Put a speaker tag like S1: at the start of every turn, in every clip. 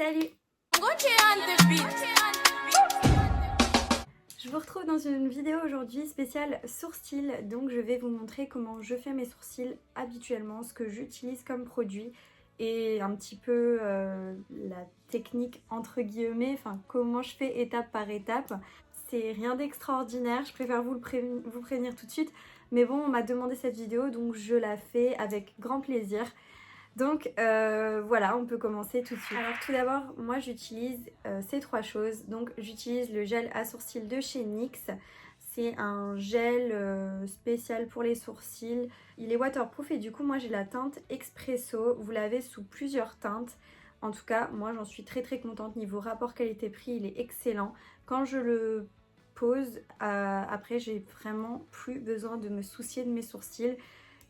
S1: Salut! Je vous retrouve dans une vidéo aujourd'hui spéciale sourcils, donc je vais vous montrer comment je fais mes sourcils habituellement, ce que j'utilise comme produit et un petit peu la technique entre guillemets, enfin comment je fais étape par étape. C'est rien d'extraordinaire, je préfère vous prévenir tout de suite, mais bon on m'a demandé cette vidéo donc je la fais avec grand plaisir. Donc voilà, on peut commencer tout de suite. Alors tout d'abord, moi j'utilise ces trois choses. Donc j'utilise le gel à sourcils de chez NYX. C'est un gel spécial pour les sourcils. Il est waterproof et du coup moi j'ai la teinte Expresso. Vous l'avez sous plusieurs teintes. En tout cas, moi j'en suis très contente. Niveau rapport qualité-prix, il est excellent. Quand je le pose, après j'ai vraiment plus besoin de me soucier de mes sourcils.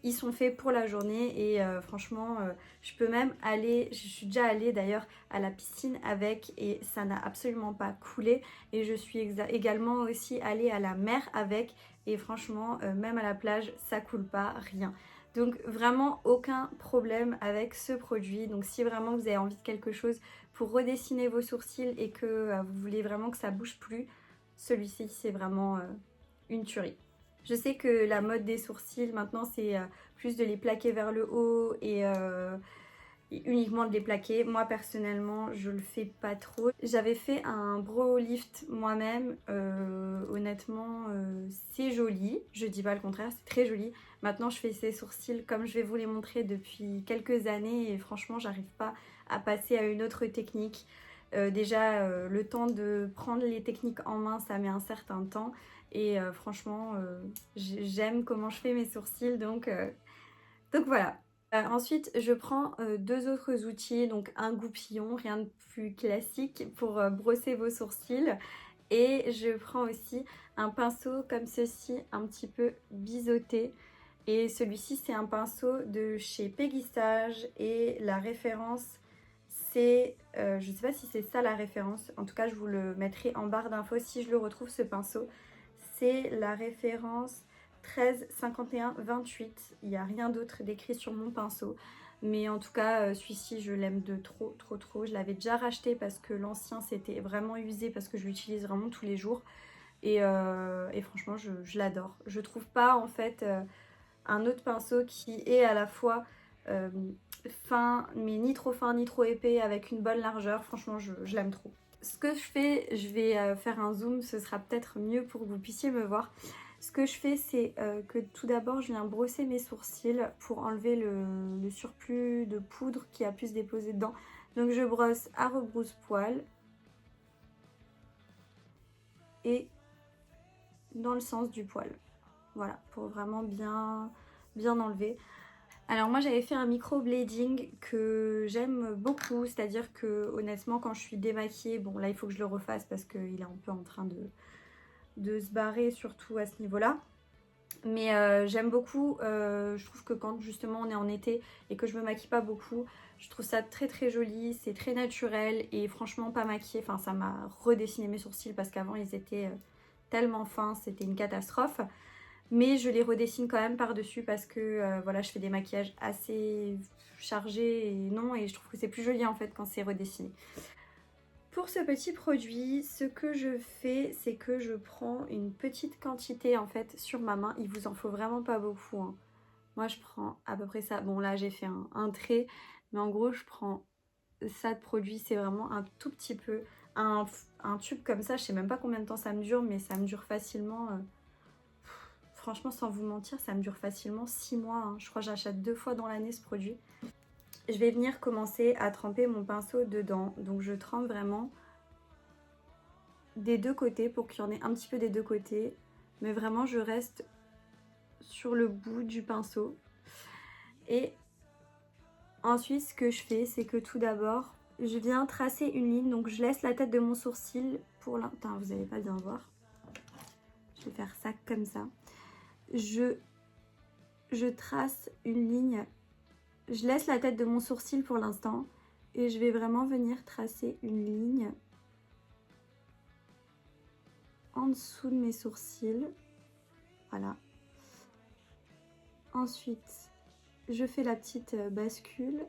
S1: Ils sont faits pour la journée et franchement je peux même aller, je suis déjà allée d'ailleurs à la piscine avec et ça n'a absolument pas coulé, et je suis également aussi allée à la mer avec et franchement même à la plage ça coule pas, rien. Donc vraiment aucun problème avec ce produit. Donc si vraiment vous avez envie de quelque chose pour redessiner vos sourcils et que vous voulez vraiment que ça bouge plus, celui-ci c'est vraiment une tuerie. Je sais que la mode des sourcils maintenant c'est plus de les plaquer vers le haut et uniquement de les plaquer. Moi personnellement je le fais pas trop. J'avais fait un brow lift moi-même, honnêtement c'est joli, je dis pas le contraire, c'est très joli. Maintenant je fais ces sourcils comme je vais vous les montrer depuis quelques années et franchement j'arrive pas à passer à une autre technique. Déjà le temps de prendre les techniques en main ça met un certain temps et franchement j'aime comment je fais mes sourcils donc voilà. Ensuite je prends deux autres outils, donc un goupillon, rien de plus classique pour brosser vos sourcils, et je prends aussi un pinceau comme ceci, un petit peu biseauté, et celui-ci c'est un pinceau de chez Peggy Sage et la référence c'est, je sais pas si c'est ça la référence, en tout cas je vous le mettrai en barre d'infos si je le retrouve ce pinceau. C'est la référence 13 51 28. Il n'y a rien d'autre d'écrit sur mon pinceau. Mais en tout cas, celui-ci, je l'aime de trop. Je l'avais déjà racheté parce que l'ancien, c'était vraiment usé parce que je l'utilise vraiment tous les jours. Et franchement, je l'adore. Je trouve pas, en fait, un autre pinceau qui est à la fois fin, mais ni trop fin, ni trop épais, avec une bonne largeur. Franchement, je l'aime trop. Ce que je fais, je vais faire un zoom, ce sera peut-être mieux pour que vous puissiez me voir. Ce que je fais, c'est que tout d'abord, je viens brosser mes sourcils pour enlever le surplus de poudre qui a pu se déposer dedans. Donc je brosse à rebrousse-poil et dans le sens du poil. Voilà, pour vraiment bien enlever. Alors moi j'avais fait un microblading que j'aime beaucoup, c'est-à-dire que honnêtement quand je suis démaquillée, bon là il faut que je le refasse parce qu'il est un peu en train de se barrer surtout à ce niveau-là. Mais j'aime beaucoup, je trouve que quand justement on est en été et que je me maquille pas beaucoup, je trouve ça très joli, c'est très naturel et franchement pas maquillée, enfin ça m'a redessiné mes sourcils parce qu'avant ils étaient tellement fins, c'était une catastrophe. Mais je les redessine quand même par-dessus parce que voilà, je fais des maquillages assez chargés et non, et je trouve que c'est plus joli en fait quand c'est redessiné. Pour ce petit produit, ce que je fais, c'est que je prends une petite quantité en fait sur ma main. Il vous en faut vraiment pas beaucoup, hein. Moi je prends à peu près ça. Bon là j'ai fait un trait, mais en gros je prends ça de produit. C'est vraiment un tout petit peu. Un tube comme ça, je sais même pas combien de temps ça me dure, mais ça me dure facilement. Franchement, sans vous mentir, ça me dure facilement 6 mois, hein. Je crois que j'achète 2 fois dans l'année ce produit. Je vais venir commencer à tremper mon pinceau dedans. Donc je trempe vraiment des deux côtés pour qu'il y en ait un petit peu des deux côtés. Mais vraiment, je reste sur le bout du pinceau. Et ensuite, ce que je fais, c'est que tout d'abord, je viens tracer une ligne. Donc je laisse la tête de mon sourcil pour l'un... Putain, vous n'allez pas bien voir. Je vais faire ça comme ça. Je trace une ligne, je laisse la tête de mon sourcil pour l'instant et je vais vraiment venir tracer une ligne en dessous de mes sourcils, voilà. Ensuite je fais la petite bascule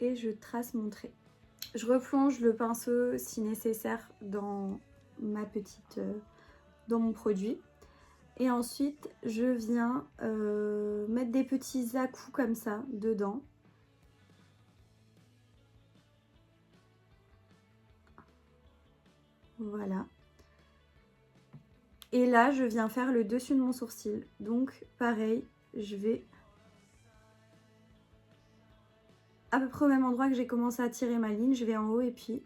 S1: et je trace mon trait. Je replonge le pinceau si nécessaire dans dans mon produit. Et ensuite, je viens mettre des petits à-coups comme ça dedans. Voilà. Et là, je viens faire le dessus de mon sourcil. Donc, pareil, je vais à peu près au même endroit que j'ai commencé à tirer ma ligne. Je vais en haut et puis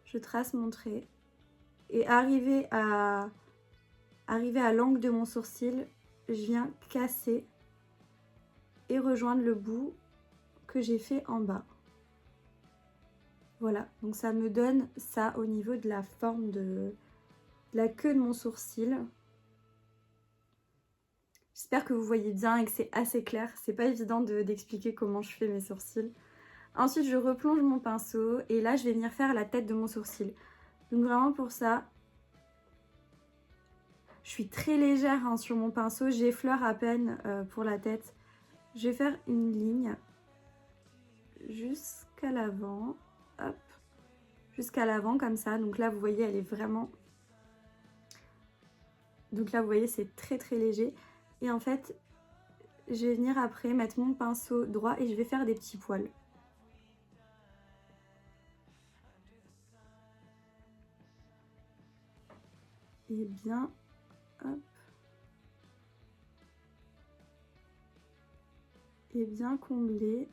S1: je trace mon trait. Et arrivé à l'angle de mon sourcil, je viens casser et rejoindre le bout que j'ai fait en bas. Voilà, donc ça me donne ça au niveau de la forme de la queue de mon sourcil. J'espère que vous voyez bien et que c'est assez clair. C'est pas évident d'expliquer comment je fais mes sourcils. Ensuite, je replonge mon pinceau et là, je vais venir faire la tête de mon sourcil. Donc vraiment pour ça, je suis très légère hein, sur mon pinceau. J'effleure à peine pour la tête. Je vais faire une ligne jusqu'à l'avant. Hop. Jusqu'à l'avant comme ça. Donc là, vous voyez, elle est vraiment... Donc là, vous voyez, c'est très très léger. Et en fait, je vais venir après mettre mon pinceau droit et je vais faire des petits poils. Et bien, hop. Et bien combler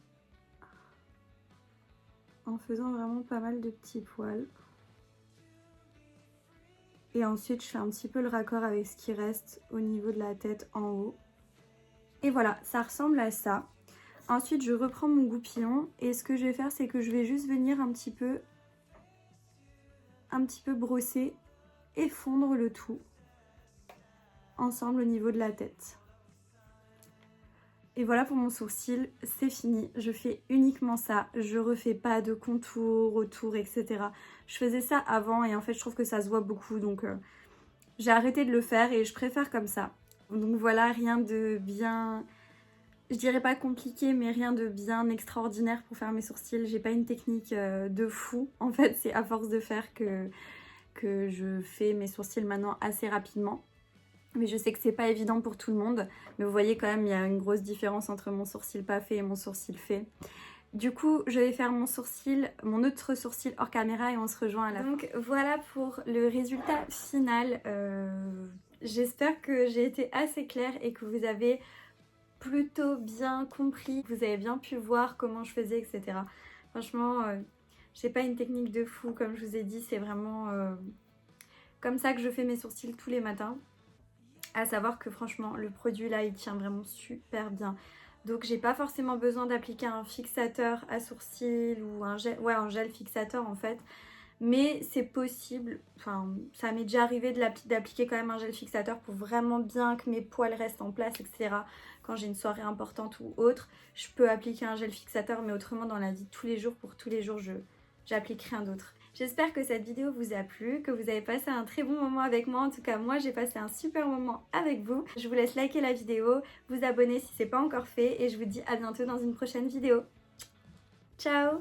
S1: en faisant vraiment pas mal de petits poils. Et ensuite, je fais un petit peu le raccord avec ce qui reste au niveau de la tête en haut. Et voilà, ça ressemble à ça. Ensuite, je reprends mon goupillon et ce que je vais faire, c'est que je vais juste venir un petit peu brosser et fondre le tout ensemble au niveau de la tête. Et voilà pour mon sourcil, c'est fini. Je fais uniquement ça. Je refais pas de contour autour, etc. Je faisais ça avant et en fait, je trouve que ça se voit beaucoup. Donc, j'ai arrêté de le faire et je préfère comme ça. Donc voilà, rien de bien... Je dirais pas compliqué, mais rien de bien extraordinaire pour faire mes sourcils. J'ai pas une technique de fou. En fait, c'est à force de faire que je fais mes sourcils maintenant assez rapidement. Mais je sais que c'est pas évident pour tout le monde. Mais vous voyez quand même, il y a une grosse différence entre mon sourcil pas fait et mon sourcil fait. Du coup, je vais faire mon autre sourcil hors caméra et on se rejoint à la fin. Donc voilà pour le résultat final. J'espère que j'ai été assez claire et que vous avez plutôt bien compris, que vous avez bien pu voir comment je faisais, etc. Franchement, j'ai pas une technique de fou, comme je vous ai dit, c'est vraiment comme ça que je fais mes sourcils tous les matins. À savoir que franchement, le produit là, il tient vraiment super bien. Donc j'ai pas forcément besoin d'appliquer un fixateur à sourcils ou un gel fixateur en fait. Mais c'est possible, enfin ça m'est déjà arrivé d'appliquer quand même un gel fixateur pour vraiment bien que mes poils restent en place, etc. Quand j'ai une soirée importante ou autre, je peux appliquer un gel fixateur, mais autrement dans la vie de tous les jours, pour tous les jours, j'applique rien d'autre. J'espère que cette vidéo vous a plu, que vous avez passé un très bon moment avec moi. En tout cas, moi, j'ai passé un super moment avec vous. Je vous laisse liker la vidéo, vous abonner si ce n'est pas encore fait et je vous dis à bientôt dans une prochaine vidéo. Ciao!